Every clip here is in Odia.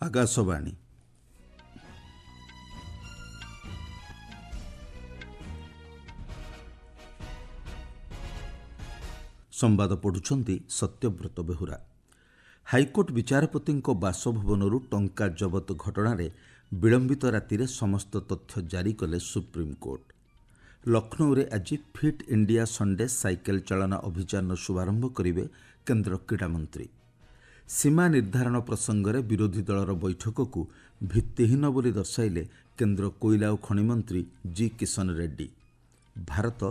ଆକାଶବାଣୀ। ସମ୍ବାଦ ପଢ଼ୁଛନ୍ତି ସତ୍ୟବ୍ରତ ବେହୁରା। ହାଇକୋର୍ଟ ବିଚାରପତିଙ୍କ ବାସଭବନରୁ ଟଙ୍କା ଜବତ ଘଟଣାରେ ବିଳମ୍ବିତ ରାତିରେ ସମସ୍ତ ତଥ୍ୟ ଜାରି କଲେ ସୁପ୍ରିମକୋର୍ଟ। ଲକ୍ଷ୍ନୌରେ ଆଜି ଫିଟ୍ ଇଣ୍ଡିଆ ସଣ୍ଡେ ସାଇକେଲ ଚାଳନା ଅଭିଯାନର ଶୁଭାରମ୍ଭ କରିବେ କେନ୍ଦ୍ର କ୍ରୀଡ଼ାମନ୍ତ୍ରୀ। ସୀମା ନିର୍ଦ୍ଧାରଣ ପ୍ରସଙ୍ଗରେ ବିରୋଧୀ ଦଳର ବୈଠକକୁ ଭିତ୍ତିହୀନ ବୋଲି ଦର୍ଶାଇଲେ କେନ୍ଦ୍ର କୋଇଲା ଓ ଖଣି ମନ୍ତ୍ରୀ ଜି କିଶନ ରେଡ୍ଡି। ଭାରତ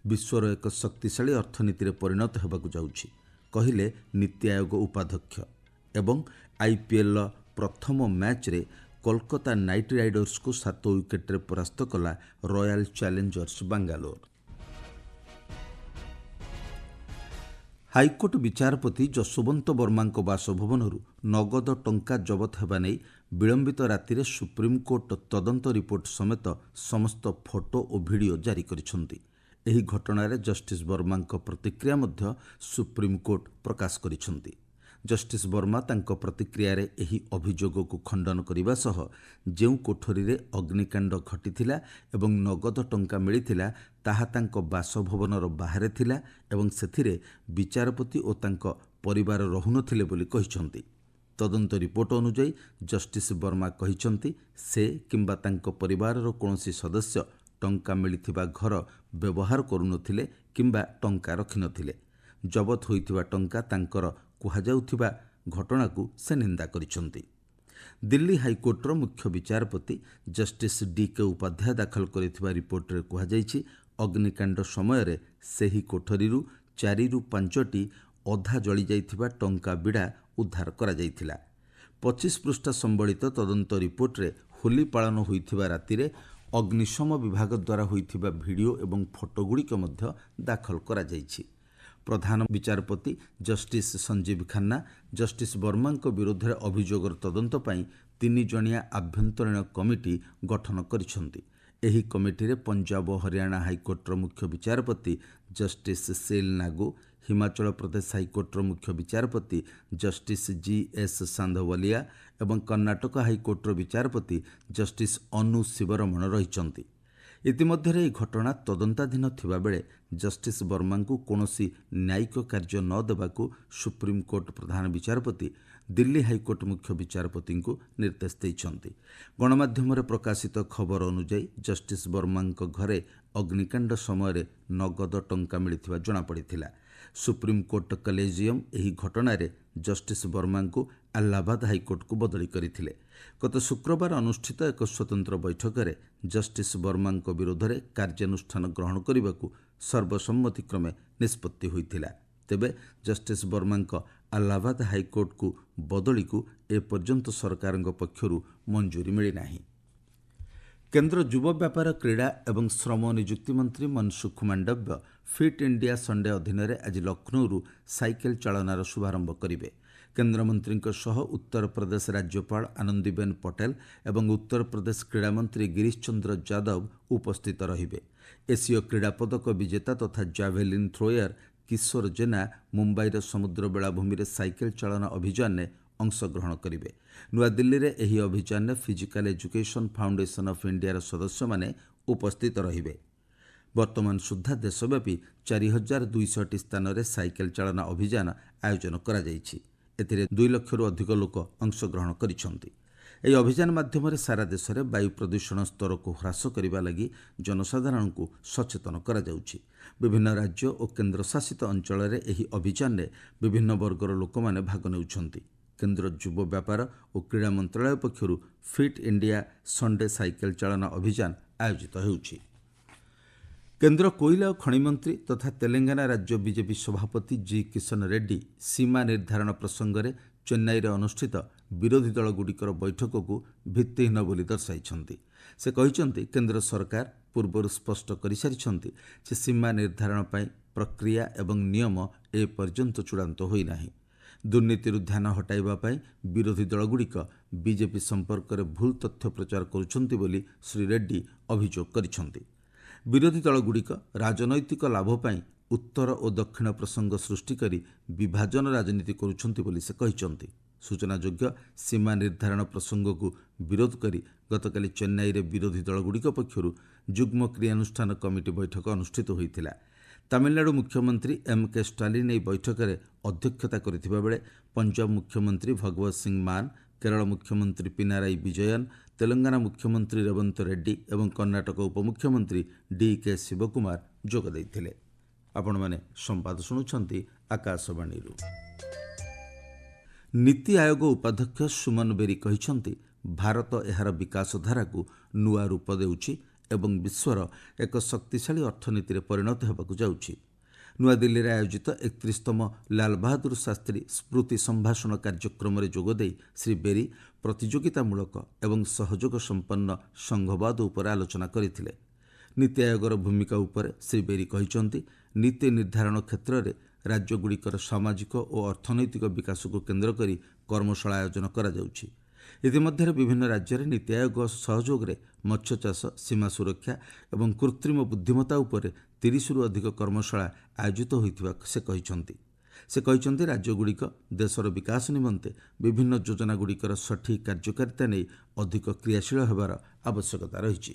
ବିଶ୍ୱର ଏକ ଶକ୍ତିଶାଳୀ ଅର୍ଥନୀତିରେ ପରିଣତ ହେବାକୁ ଯାଉଛି, କହିଲେ ନୀତି ଆୟୋଗ ଉପାଧ୍ୟକ୍ଷ। ଏବଂ ଆଇପିଏଲ୍ର ପ୍ରଥମ ମ୍ୟାଚ୍ରେ କୋଲକାତା ନାଇଟ୍ ରାଇଡର୍ସକୁ 7 ୱିକେଟ୍ରେ ପରାସ୍ତ କଲା ରୟାଲ ଚ୍ୟାଲେଞ୍ଜର୍ସ ବାଙ୍ଗାଲୋର। ହାଇକୋର୍ଟ ବିଚାରପତି ଯଶୋବନ୍ତ ବର୍ମାଙ୍କ ବାସଭବନରୁ ନଗଦ ଟଙ୍କା ଜବତ ହେବା ନେଇ ବିଳମ୍ବିତ ରାତିରେ ସୁପ୍ରିମକୋର୍ଟ ତଦନ୍ତ ରିପୋର୍ଟ ସମେତ ସମସ୍ତ ଫଟୋ ଓ ଭିଡ଼ିଓ ଜାରି କରିଛନ୍ତି। ଏହି ଘଟଣାରେ ଜଷ୍ଟିସ୍ ବର୍ମାଙ୍କ ପ୍ରତିକ୍ରିୟା ମଧ୍ୟ ସୁପ୍ରିମକୋର୍ଟ ପ୍ରକାଶ କରିଛନ୍ତି। ଜଷ୍ଟିସ୍ ବର୍ମା ତାଙ୍କ ପ୍ରତିକ୍ରିୟାରେ ଏହି ଅଭିଯୋଗକୁ ଖଣ୍ଡନ କରିବା ସହ ଯେଉଁ କୋଠରୀରେ ଅଗ୍ନିକାଣ୍ଡ ଘଟିଥିଲା ଏବଂ ନଗଦ ଟଙ୍କା ମିଳିଥିଲା ତାହା ତାଙ୍କ ବାସଭବନର ବାହାରେ ଥିଲା ଏବଂ ସେଥିରେ ବିଚାରପତି ଓ ତାଙ୍କ ପରିବାର ରହୁନଥିଲେ ବୋଲି କହିଛନ୍ତି। ତଦନ୍ତ ରିପୋର୍ଟ ଅନୁଯାୟୀ ଜଷ୍ଟିସ୍ ବର୍ମା କହିଛନ୍ତି ସେ କିମ୍ବା ତାଙ୍କ ପରିବାରର କୌଣସି ସଦସ୍ୟ ଟଙ୍କା ମିଳିଥିବା ଘର ବ୍ୟବହାର କରୁନଥିଲେ କିମ୍ବା ଟଙ୍କା ରଖିନଥିଲେ। ଜବତ ହୋଇଥିବା ଟଙ୍କା ତାଙ୍କର କୁହାଯାଉଥିବା ଘଟଣାକୁ ସେ ନିନ୍ଦା କରିଛନ୍ତି। ଦିଲ୍ଲୀ ହାଇକୋର୍ଟର ମୁଖ୍ୟ ବିଚାରପତି ଜଷ୍ଟିସ୍ ଡି.କେ. ଉପାଧ୍ୟାୟ ଦାଖଲ କରିଥିବା ରିପୋର୍ଟରେ କୁହାଯାଇଛି ଅଗ୍ନିକାଣ୍ଡ ସମୟରେ ସେହି କୋଠରୀରୁ 4ରୁ 5ଟି ଅଧା ଜଳିଯାଇଥିବା ଟଙ୍କା ବିଡ଼ା ଉଦ୍ଧାର କରାଯାଇଥିଲା। 25 ପୃଷ୍ଠା ସମ୍ବଳିତ ତଦନ୍ତ ରିପୋର୍ଟରେ ହୋଲି ପାଳନ ହୋଇଥିବା ରାତିରେ ଅଗ୍ନିଶମ ବିଭାଗ ଦ୍ୱାରା ହୋଇଥିବା ଭିଡ଼ିଓ ଏବଂ ଫଟୋଗୁଡ଼ିକ ମଧ୍ୟ ଦାଖଲ କରାଯାଇଛି। ପ୍ରଧାନ ବିଚାରପତି ଜଷ୍ଟିସ୍ ସଞ୍ଜୀବ ଖାନ୍ନା ଜଷ୍ଟିସ୍ ବର୍ମାଙ୍କ ବିରୋଧରେ ଅଭିଯୋଗର ତଦନ୍ତ ପାଇଁ 3 ଜଣିଆ ଆଭ୍ୟନ୍ତରୀଣ କମିଟି ଗଠନ କରିଛନ୍ତି। ଏହି କମିଟିରେ ପଞ୍ଜାବ ଓ ହରିୟାଣା ହାଇକୋର୍ଟର ମୁଖ୍ୟ ବିଚାରପତି ଜଷ୍ଟିସ୍ ଶୀଲ ନାଗୁ, ହିମାଚଳ ପ୍ରଦେଶ ହାଇକୋର୍ଟର ମୁଖ୍ୟ ବିଚାରପତି ଜଷ୍ଟିସ୍ ଜି.ଏସ୍. ସାନ୍ଧୱଲିଆ ଏବଂ କର୍ଣ୍ଣାଟକ ହାଇକୋର୍ଟର ବିଚାରପତି ଜଷ୍ଟିସ୍ ଅନୁ ଶିବରମଣ ରହିଛନ୍ତି। ଇତିମଧ୍ୟରେ ଏହି ଘଟଣା ତଦନ୍ତାଧୀନ ଥିବାବେଳେ ଜଷ୍ଟିସ୍ ବର୍ମାଙ୍କୁ କୌଣସି ନ୍ୟାୟିକ କାର୍ଯ୍ୟ ନ ଦେବାକୁ ସୁପ୍ରିମକୋର୍ଟ ପ୍ରଧାନ ବିଚାରପତି ଦିଲ୍ଲୀ ହାଇକୋର୍ଟ ମୁଖ୍ୟ ବିଚାରପତିଙ୍କୁ ନିର୍ଦ୍ଦେଶ ଦେଇଛନ୍ତି। ଗଣମାଧ୍ୟମରେ ପ୍ରକାଶିତ ଖବର ଅନୁଯାୟୀ ଜଷ୍ଟିସ୍ ବର୍ମାଙ୍କ ଘରେ ଅଗ୍ନିକାଣ୍ଡ ସମୟରେ ନଗଦ ଟଙ୍କା ମିଳିଥିବା ଜଣାପଡ଼ିଥିଲା। ସୁପ୍ରିମକୋର୍ଟ କଲେଜିୟମ୍ ଏହି ଘଟଣାରେ ଜଷ୍ଟିସ୍ ବର୍ମାଙ୍କୁ ଆହ୍ଲାବାଦ ହାଇକୋର୍ଟକୁ ବଦଳି କରିଥିଲେ। ଗତ ଶୁକ୍ରବାର ଅନୁଷ୍ଠିତ ଏକ ସ୍ୱତନ୍ତ୍ର ବୈଠକରେ ଜଷ୍ଟିସ୍ ବର୍ମାଙ୍କ ବିରୋଧରେ କାର୍ଯ୍ୟାନୁଷ୍ଠାନ ଗ୍ରହଣ କରିବାକୁ ସର୍ବସମ୍ମତିକ୍ରମେ ନିଷ୍ପତ୍ତି ହୋଇଥିଲା। ତେବେ ଜଷ୍ଟିସ୍ ବର୍ମାଙ୍କ ଆହ୍ଲାବାଦ ହାଇକୋର୍ଟକୁ ବଦଳିକୁ ଏପର୍ଯ୍ୟନ୍ତ ସରକାରଙ୍କ ପକ୍ଷରୁ ମଞ୍ଜୁରୀ ମିଳିନାହିଁ। କେନ୍ଦ୍ର ଯୁବ ବ୍ୟାପାର କ୍ରୀଡ଼ା ଏବଂ ଶ୍ରମ ନିଯୁକ୍ତି ମନ୍ତ୍ରୀ Mansukh Mandaviya fit India Sunday ଅଧୀନରେ ଆଜି ଲକ୍ଷ୍ନୌରୁ ସାଇକେଲ ଚାଳନାର ଶୁଭାରମ୍ଭ କରିବେ। କେନ୍ଦ୍ରମନ୍ତ୍ରୀଙ୍କ ସହ ଉତ୍ତରପ୍ରଦେଶ ରାଜ୍ୟପାଳ ଆନନ୍ଦୀବେନ୍ ପଟେଲ ଏବଂ ଉତ୍ତରପ୍ରଦେଶ କ୍ରୀଡ଼ାମନ୍ତ୍ରୀ ଗିରୀଶ ଚନ୍ଦ୍ର ଯାଦବ ଉପସ୍ଥିତ ରହିବେ। ଏସୀୟ କ୍ରୀଡ଼ା ପଦକ ବିଜେତା ତଥା ଜାଭେଲିନ୍ ଥ୍ରୋୟର କିଶୋର ଜେନା ମୁମ୍ବାଇର ସମୁଦ୍ର ବେଳାଭୂମିରେ ସାଇକେଲ ଚାଳନା ଅଭିଯାନରେ ଅଂଶଗ୍ରହଣ କରିବେ। ନୂଆଦିଲ୍ଲୀରେ ଏହି ଅଭିଯାନରେ ଫିଜିକାଲ ଏଜୁକେସନ୍ ଫାଉଣ୍ଡେସନ୍ ଅଫ୍ ଇଣ୍ଡିଆର ସଦସ୍ୟମାନେ ଉପସ୍ଥିତ ରହିବେ। ବର୍ତ୍ତମାନ ସୁଦ୍ଧା ଦେଶବ୍ୟାପୀ 4200ଟି ସ୍ଥାନରେ ସାଇକେଲ ଚାଳନା ଅଭିଯାନ ଆୟୋଜନ କରାଯାଇଛି। ଏଥିରେ 2 ଲକ୍ଷରୁ ଅଧିକ ଲୋକ ଅଂଶଗ୍ରହଣ କରିଛନ୍ତି। ଏହି ଅଭିଯାନ ମାଧ୍ୟମରେ ସାରା ଦେଶରେ ବାୟୁ ପ୍ରଦୂଷଣ ସ୍ତରକୁ ହ୍ରାସ କରିବା ଲାଗି ଜନସାଧାରଣଙ୍କୁ ସଚେତନ କରାଯାଉଛି। ବିଭିନ୍ନ ରାଜ୍ୟ ଓ କେନ୍ଦ୍ରଶାସିତ ଅଞ୍ଚଳରେ ଏହି ଅଭିଯାନରେ ବିଭିନ୍ନ ବର୍ଗର ଲୋକମାନେ ଭାଗ ନେଉଛନ୍ତି। କେନ୍ଦ୍ର ଯୁବ ବ୍ୟାପାର ଓ କ୍ରୀଡ଼ା ମନ୍ତ୍ରଣାଳୟ ପକ୍ଷରୁ ଫିଟ୍ ଇଣ୍ଡିଆ ସଣ୍ଡେ ସାଇକେଲ ଚାଳନା ଅଭିଯାନ ଆୟୋଜିତ ହେଉଛି। କେନ୍ଦ୍ର କୋଇଲା ଓ ଖଣି ମନ୍ତ୍ରୀ ତଥା ତେଲେଙ୍ଗାନା ରାଜ୍ୟ ବିଜେପି ସଭାପତି ଜି କିଶନ ରେଡ୍ଡି ସୀମା ନିର୍ଦ୍ଧାରଣ ପ୍ରସଙ୍ଗରେ ଚେନ୍ନାଇରେ ଅନୁଷ୍ଠିତ ବିରୋଧୀ ଦଳଗୁଡ଼ିକର ବୈଠକକୁ ଭିତ୍ତିହୀନ ବୋଲି ଦର୍ଶାଇଛନ୍ତି। ସେ କହିଛନ୍ତି କେନ୍ଦ୍ର ସରକାର ପୂର୍ବରୁ ସ୍ପଷ୍ଟ କରିସାରିଛନ୍ତି ଯେ ସୀମା ନିର୍ଦ୍ଧାରଣ ପାଇଁ ପ୍ରକ୍ରିୟା ଏବଂ ନିୟମ ଏପର୍ଯ୍ୟନ୍ତ ଚୂଡ଼ାନ୍ତ ହୋଇନାହିଁ। ଦୁର୍ନୀତିରୁ ଧ୍ୟାନ ହଟାଇବା ପାଇଁ ବିରୋଧୀ ଦଳଗୁଡ଼ିକ ବିଜେପି ସମ୍ପର୍କରେ ଭୁଲ ତଥ୍ୟ ପ୍ରଚାର କରୁଛନ୍ତି ବୋଲି ଶ୍ରୀ ରେଡ୍ଡି ଅଭିଯୋଗ କରିଛନ୍ତି। ବିରୋଧୀ ଦଳଗୁଡ଼ିକ ରାଜନୈତିକ ଲାଭ ପାଇଁ ଉତ୍ତର ଓ ଦକ୍ଷିଣ ପ୍ରସଙ୍ଗ ସୃଷ୍ଟି କରି ବିଭାଜନ ରାଜନୀତି କରୁଛନ୍ତି ବୋଲି ସେ କହିଛନ୍ତି। ସୂଚନାଯୋଗ୍ୟ ସୀମା ନିର୍ଦ୍ଧାରଣ ପ୍ରସଙ୍ଗକୁ ବିରୋଧ କରି ଗତକାଲି ଚେନ୍ନାଇରେ ବିରୋଧୀ ଦଳଗୁଡ଼ିକ ପକ୍ଷରୁ ଯୁଗ୍ମ କ୍ରିୟାନୁଷ୍ଠାନ କମିଟି ବୈଠକ ଅନୁଷ୍ଠିତ ହୋଇଥିଲା। ତାମିଲନାଡୁ ମୁଖ୍ୟମନ୍ତ୍ରୀ ଏମ୍କେ ଷ୍ଟାଲିନ୍ ଏହି ବୈଠକରେ ଅଧ୍ୟକ୍ଷତା କରିଥିବା ବେଳେ ପଞ୍ଜାବ ମୁଖ୍ୟମନ୍ତ୍ରୀ ଭଗବତ ସିଂ ମାନ, କେରଳ ମୁଖ୍ୟମନ୍ତ୍ରୀ ପିନାରାଇ ବିଜୟନ୍, ତେଲଙ୍ଗାନା ମୁଖ୍ୟମନ୍ତ୍ରୀ ରେବନ୍ତ ରେଡ୍ଡି ଏବଂ କର୍ଣ୍ଣାଟକ ଉପମୁଖ୍ୟମନ୍ତ୍ରୀ ଡିକେ ଶିବକୁମାର ଯୋଗ ଦେଇଥିଲେ। ଆପଣମାନେ ସମ୍ବାଦ ଶୁଣୁଛନ୍ତି ଆକାଶବାଣୀରୁ। ନୀତି ଆୟୋଗ ଉପାଧ୍ୟକ୍ଷ ସୁମନ ବେରୀ କହିଛନ୍ତି ଭାରତ ଏହାର ବିକାଶ ଧାରାକୁ ନୂଆ ରୂପ ଦେଉଛି ଏବଂ ବିଶ୍ୱର ଏକ ଶକ୍ତିଶାଳୀ ଅର୍ଥନୀତିରେ ପରିଣତ ହେବାକୁ ଯାଉଛି। ନୂଆଦିଲ୍ଲୀରେ ଆୟୋଜିତ 31ତମ ଲାଲ ବାହାଦୁର ଶାସ୍ତ୍ରୀ ସ୍ମୃତି ସମ୍ଭାଷଣ କାର୍ଯ୍ୟକ୍ରମରେ ଯୋଗଦେଇ ଶ୍ରୀ ବେରୀ ପ୍ରତିଯୋଗିତାମୂଳକ ଏବଂ ସହଯୋଗ ସମ୍ପନ୍ନ ସଂଘବାଦ ଉପରେ ଆଲୋଚନା କରିଥିଲେ। ନୀତି ଆୟୋଗର ଭୂମିକା ଉପରେ ଶ୍ରୀ ବେରୀ କହିଛନ୍ତି ନୀତି ନିର୍ଦ୍ଧାରଣ କ୍ଷେତ୍ରରେ ରାଜ୍ୟଗୁଡ଼ିକର ସାମାଜିକ ଓ ଅର୍ଥନୈତିକ ବିକାଶକୁ କେନ୍ଦ୍ର କରି କର୍ମଶାଳା ଆୟୋଜନ କରାଯାଉଛି। ଇତିମଧ୍ୟରେ ବିଭିନ୍ନ ରାଜ୍ୟରେ ନୀତି ଆୟୋଗ ସହଯୋଗରେ ମତ୍ସ୍ୟଚାଷ, ସୀମା ସୁରକ୍ଷା ଏବଂ କୃତ୍ରିମ ବୁଦ୍ଧିମତ୍ତା ଉପରେ 30ରୁ ଅଧିକ କର୍ମଶାଳା ଆୟୋଜିତ ହୋଇଥିବା ସେ କହିଛନ୍ତି। ସେ କହିଛନ୍ତି ରାଜ୍ୟଗୁଡ଼ିକ ଦେଶର ବିକାଶ ନିମନ୍ତେ ବିଭିନ୍ନ ଯୋଜନାଗୁଡ଼ିକର ସଠିକ୍ କାର୍ଯ୍ୟକାରିତା ନେଇ ଅଧିକ କ୍ରିୟାଶୀଳ ହେବାର ଆବଶ୍ୟକତା ରହିଛି।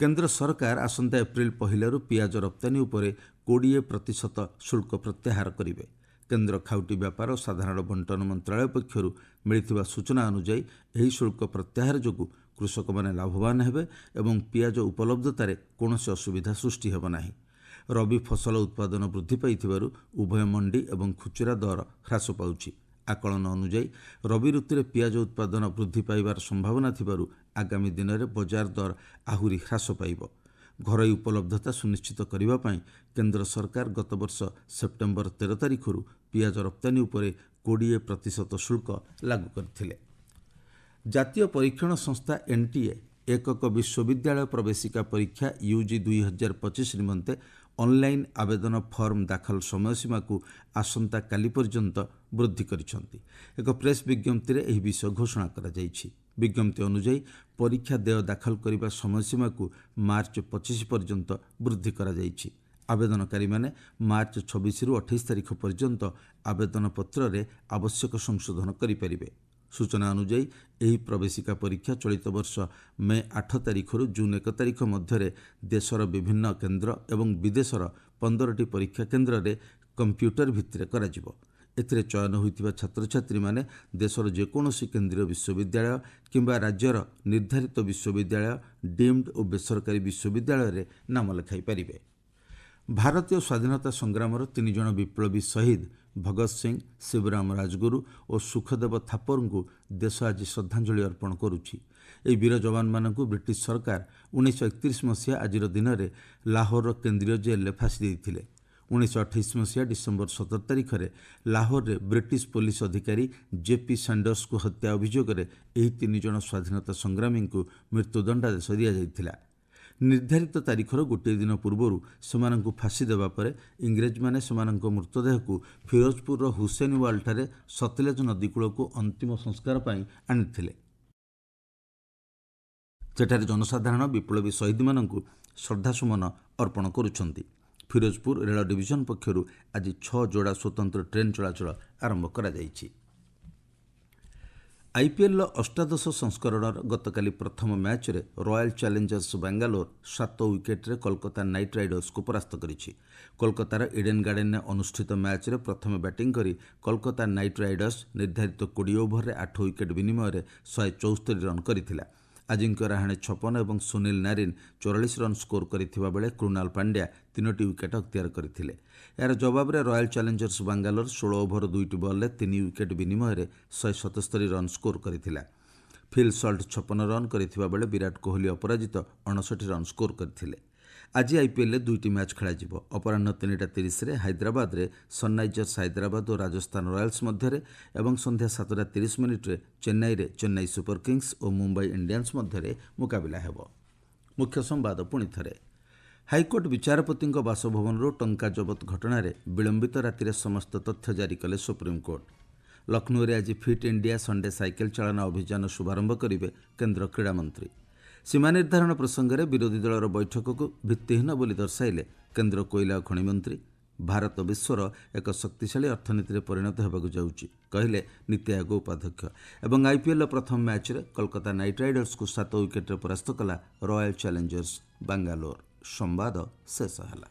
କେନ୍ଦ୍ର ସରକାର ଆସନ୍ତା ଏପ୍ରିଲ 1ରୁ ପିଆଜ ରପ୍ତାନୀ ଉପରେ 20% ଶୁଳ୍କ ପ୍ରତ୍ୟାହାର କରିବେ। କେନ୍ଦ୍ର ଖାଉଟି ବ୍ୟାପାର ଓ ସାଧାରଣ ବଣ୍ଟନ ମନ୍ତ୍ରଣାଳୟ ପକ୍ଷରୁ ମିଳିଥିବା ସୂଚନା ଅନୁଯାୟୀ ଏହି ଶୁଳ୍କ ପ୍ରତ୍ୟାହାର ଯୋଗୁଁ କୃଷକମାନେ ଲାଭବାନ ହେବେ ଏବଂ ପିଆଜ ଉପଲବ୍ଧତାରେ କୌଣସି ଅସୁବିଧା ସୃଷ୍ଟି ହେବ ନାହିଁ। ରବି ଫସଲ ଉତ୍ପାଦନ ବୃଦ୍ଧି ପାଇଥିବାରୁ ଉଭୟ ମଣ୍ଡି ଏବଂ ଖୁଚୁରା ଦର ହ୍ରାସ ପାଉଛି। ଆକଳନ ଅନୁଯାୟୀ ରବି ଋତୁରେ ପିଆଜ ଉତ୍ପାଦନ ବୃଦ୍ଧି ପାଇବାର ସମ୍ଭାବନା ଥିବାରୁ ଆଗାମୀ ଦିନରେ ବଜାର ଦର ଆହୁରି ହ୍ରାସ ପାଇବ। ଘରୋଇ ଉପଲବ୍ଧତା ସୁନିଶ୍ଚିତ କରିବା ପାଇଁ କେନ୍ଦ୍ର ସରକାର ଗତବର୍ଷ ସେପ୍ଟେମ୍ବର 13 ତାରିଖରୁ ପିଆଜ ରପ୍ତାନୀ ଉପରେ 20% ଶୁଳ୍କ ଲାଗୁ କରିଥିଲେ। ଜାତୀୟ ପରୀକ୍ଷଣ ସଂସ୍ଥା NTA ଏକକ ବିଶ୍ୱବିଦ୍ୟାଳୟ ପ୍ରବେଶିକା ପରୀକ୍ଷା UG 2025 ନିମନ୍ତେ ଅନଲାଇନ୍ ଆବେଦନ ଫର୍ମ ଦାଖଲ ସମୟସୀମାକୁ ଆସନ୍ତାକାଲି ପର୍ଯ୍ୟନ୍ତ ବୃଦ୍ଧି କରିଛନ୍ତି। ଏକ ପ୍ରେସ୍ ବିଜ୍ଞପ୍ତିରେ ଏହି ବିଷୟ ଘୋଷଣା କରାଯାଇଛି। ବିଜ୍ଞପ୍ତି ଅନୁଯାୟୀ ପରୀକ୍ଷା ଦେୟ ଦାଖଲ କରିବା ସମୟସୀମାକୁ ମାର୍ଚ୍ଚ 25 ପର୍ଯ୍ୟନ୍ତ ବୃଦ୍ଧି କରାଯାଇଛି। ଆବେଦନକାରୀମାନେ ମାର୍ଚ୍ଚ 26ରୁ 28 ତାରିଖ ପର୍ଯ୍ୟନ୍ତ ଆବେଦନପତ୍ରରେ ଆବଶ୍ୟକ ସଂଶୋଧନ କରିପାରିବେ। ସୂଚନା ଅନୁଯାୟୀ ଏହି ପ୍ରବେଶିକା ପରୀକ୍ଷା ଚଳିତ ବର୍ଷ ମେ 8 ତାରିଖରୁ ଜୁନ୍ 1 ତାରିଖ ମଧ୍ୟରେ ଦେଶର ବିଭିନ୍ନ କେନ୍ଦ୍ର ଏବଂ ବିଦେଶର 15ଟି ପରୀକ୍ଷା କେନ୍ଦ୍ରରେ କମ୍ପ୍ୟୁଟର ଭିତ୍ତିରେ କରାଯିବ। ଏଥିରେ ଚୟନ ହୋଇଥିବା ଛାତ୍ରଛାତ୍ରୀମାନେ ଦେଶର ଯେକୌଣସି କେନ୍ଦ୍ରୀୟ ବିଶ୍ୱବିଦ୍ୟାଳୟ କିମ୍ବା ରାଜ୍ୟର ନିର୍ଦ୍ଧାରିତ ବିଶ୍ୱବିଦ୍ୟାଳୟ, ଡିମ୍ଡ ଓ ବେସରକାରୀ ବିଶ୍ୱବିଦ୍ୟାଳୟରେ ନାମ ଲେଖାଇ ପାରିବେ। ଭାରତୀୟ ସ୍ୱାଧୀନତା ସଂଗ୍ରାମର 3 ଜଣ ବିପ୍ଳବୀ ଶହୀଦ ଭଗତ ସିଂ, ଶିବରାମ ରାଜଗୁରୁ ଓ ସୁଖଦେବ ଥାପରଙ୍କୁ ଦେଶ ଆଜି ଶ୍ରଦ୍ଧାଞ୍ଜଳି ଅର୍ପଣ କରୁଛି। ଏହି ବୀର ଯବାନମାନଙ୍କୁ ବ୍ରିଟିଶ ସରକାର 1931 ମସିହା ଆଜିର ଦିନରେ ଲାହୋରର କେନ୍ଦ୍ରୀୟ ଜେଲରେ ଫାଶୀ ଦେଇଥିଲେ। 1928 ମସିହା ଡିସେମ୍ବର 17 ତାରିଖରେ ଲାହୋରରେ ବ୍ରିଟିଶ ପୋଲିସ ଅଧିକାରୀ JP ସାଣ୍ଡର୍ସଙ୍କୁ ହତ୍ୟା ଅଭିଯୋଗରେ ଏହି 3 ଜଣ ସ୍ୱାଧୀନତା ସଂଗ୍ରାମୀଙ୍କୁ ମୃତ୍ୟୁଦଣ୍ଡାଦେଶ ଦିଆଯାଇଥିଲା। ନିର୍ଦ୍ଧାରିତ ତାରିଖର ଗୋଟିଏ ଦିନ ପୂର୍ବରୁ ସେମାନଙ୍କୁ ଫାଶୀ ଦେବା ପରେ ଇଂରେଜମାନେ ସେମାନଙ୍କ ମୃତଦେହକୁ ଫିରୋଜପୁରର ହୁସେନୱାଲଠାରେ ସତଲେଜ ନଦୀ କୂଳକୁ ଅନ୍ତିମ ସଂସ୍କାର ପାଇଁ ଆଣିଥିଲେ। ସେଠାରେ ଜନସାଧାରଣ ବିପ୍ଳବୀ ଶହୀଦମାନଙ୍କୁ ଶ୍ରଦ୍ଧାସୁମନ ଅର୍ପଣ କରୁଛନ୍ତି। ଫିରୋଜପୁର ରେଳ ଡିଭିଜନ ପକ୍ଷରୁ ଆଜି 6 ଯୋଡ଼ା ସ୍ୱତନ୍ତ୍ର ଟ୍ରେନ୍ ଚଳାଚଳ ଆରମ୍ଭ କରାଯାଇଛି। IPLର ଅଷ୍ଟାଦଶ ସଂସ୍କରଣର ଗତକାଲି ପ୍ରଥମ ମ୍ୟାଚ୍ରେ ରୟାଲ ଚ୍ୟାଲେଞ୍ଜର୍ସ ବାଙ୍ଗାଲୋର 7 ୱିକେଟ୍ରେ କୋଲକାତା ନାଇଟ୍ ରାଇଡର୍ସକୁ ପରାସ୍ତ କରିଛି। କୋଲକାତାର ଇଡେନ୍ ଗାର୍ଡେନରେ ଅନୁଷ୍ଠିତ ମ୍ୟାଚ୍ରେ ପ୍ରଥମେ ବ୍ୟାଟିଂ କରି କୋଲକାତା ନାଇଟ୍ ରାଇଡର୍ସ ନିର୍ଦ୍ଧାରିତ 20 ଓଭରରେ 8 ୱିକେଟ୍ ବିନିମୟରେ 174 ରନ୍ କରିଥିଲା। ଆଜିଙ୍କ୍ୟ ରାହାଣେ 56 ଏବଂ ସୁନୀଲ ନାରିନ୍ 44 ରନ୍ ସ୍କୋର କରିଥିବା ବେଳେ କୃଣାଲ ପାଣ୍ଡ୍ୟା 3ଟି ୱିକେଟ୍ ଅକ୍ତିଆର କରିଥିଲେ। ଏହାର ଜବାବରେ ରୟାଲ ଚ୍ୟାଲେଞ୍ଜର୍ସ ବାଙ୍ଗାଲୋର 16 ଓଭର 2ଟି ବଲ୍ରେ 3 ୱିକେଟ୍ ବିନିମୟରେ 177 ରନ୍ ସ୍କୋର କରିଥିଲା। ଫିଲ୍ ସଲ୍ଟ 56 ରନ୍ କରିଥିବା ବେଳେ ବିରାଟ କୋହଲି ଅପରାଜିତ 59 ରନ୍ ସ୍କୋର କରିଥିଲେ। ଆଜି IPLରେ 2ଟି ମ୍ୟାଚ୍ ଖେଳାଯିବ। ଅପରାହ୍ନ 3:30ରେ ହାଇଦ୍ରାବାଦରେ ସନ୍ରାଇଜର୍ସ ହାଇଦ୍ରାବାଦ ଓ ରାଜସ୍ଥାନ ରୟାଲ୍ସ ମଧ୍ୟରେ ଏବଂ ସନ୍ଧ୍ୟା 7:30ରେ ଚେନ୍ନାଇରେ ଚେନ୍ନାଇ ସୁପର କିଙ୍ଗସ୍ ଓ ମୁମ୍ବାଇ ଇଣ୍ଡିଆନ୍ସ ମଧ୍ୟରେ ମୁକାବିଲା ହେବ। ମୁଖ୍ୟ ସମ୍ବାଦ ପୁଣିଥରେ। ହାଇକୋର୍ଟ ବିଚାରପତିଙ୍କ ବାସଭବନରୁ ଟଙ୍କା ଜବତ ଘଟଣାରେ ବିଳମ୍ବିତ ରାତିରେ ସମସ୍ତ ତଥ୍ୟ ଜାରି କଲେ ସୁପ୍ରିମକୋର୍ଟ। ଲକ୍ଷ୍ନୌରେ ଆଜି ଫିଟ୍ ଇଣ୍ଡିଆ ସଣ୍ଡେ ସାଇକେଲ ଚାଳନା ଅଭିଯାନ ଶୁଭାରମ୍ଭ କରିବେ କେନ୍ଦ୍ର କ୍ରୀଡ଼ାମନ୍ତ୍ରୀ। ସୀମା ନିର୍ଦ୍ଧାରଣ ପ୍ରସଙ୍ଗରେ ବିରୋଧୀ ଦଳର ବୈଠକକୁ ଭିତ୍ତିହୀନ ବୋଲି ଦର୍ଶାଇଲେ କେନ୍ଦ୍ର କୋଇଲା ଓ ଖଣି ମନ୍ତ୍ରୀ। ଭାରତ ବିଶ୍ୱର ଏକ ଶକ୍ତିଶାଳୀ ଅର୍ଥନୀତିରେ ପରିଣତ ହେବାକୁ ଯାଉଛି କହିଲେ ନୀତି ଆୟୋଗ ଉପାଧ୍ୟକ୍ଷ। ଏବଂ ଆଇପିଏଲ୍ର ପ୍ରଥମ ମ୍ୟାଚ୍ରେ କୋଲକାତା ନାଇଟ୍ ରାଇଡର୍ସକୁ 7 ୱିକେଟ୍ରେ ପରାସ୍ତ କଲା ରୟାଲ ଚ୍ୟାଲେଞ୍ଜର୍ସ ବାଙ୍ଗାଲୋର। ସମ୍ବାଦ ଶେଷ ହେଲା।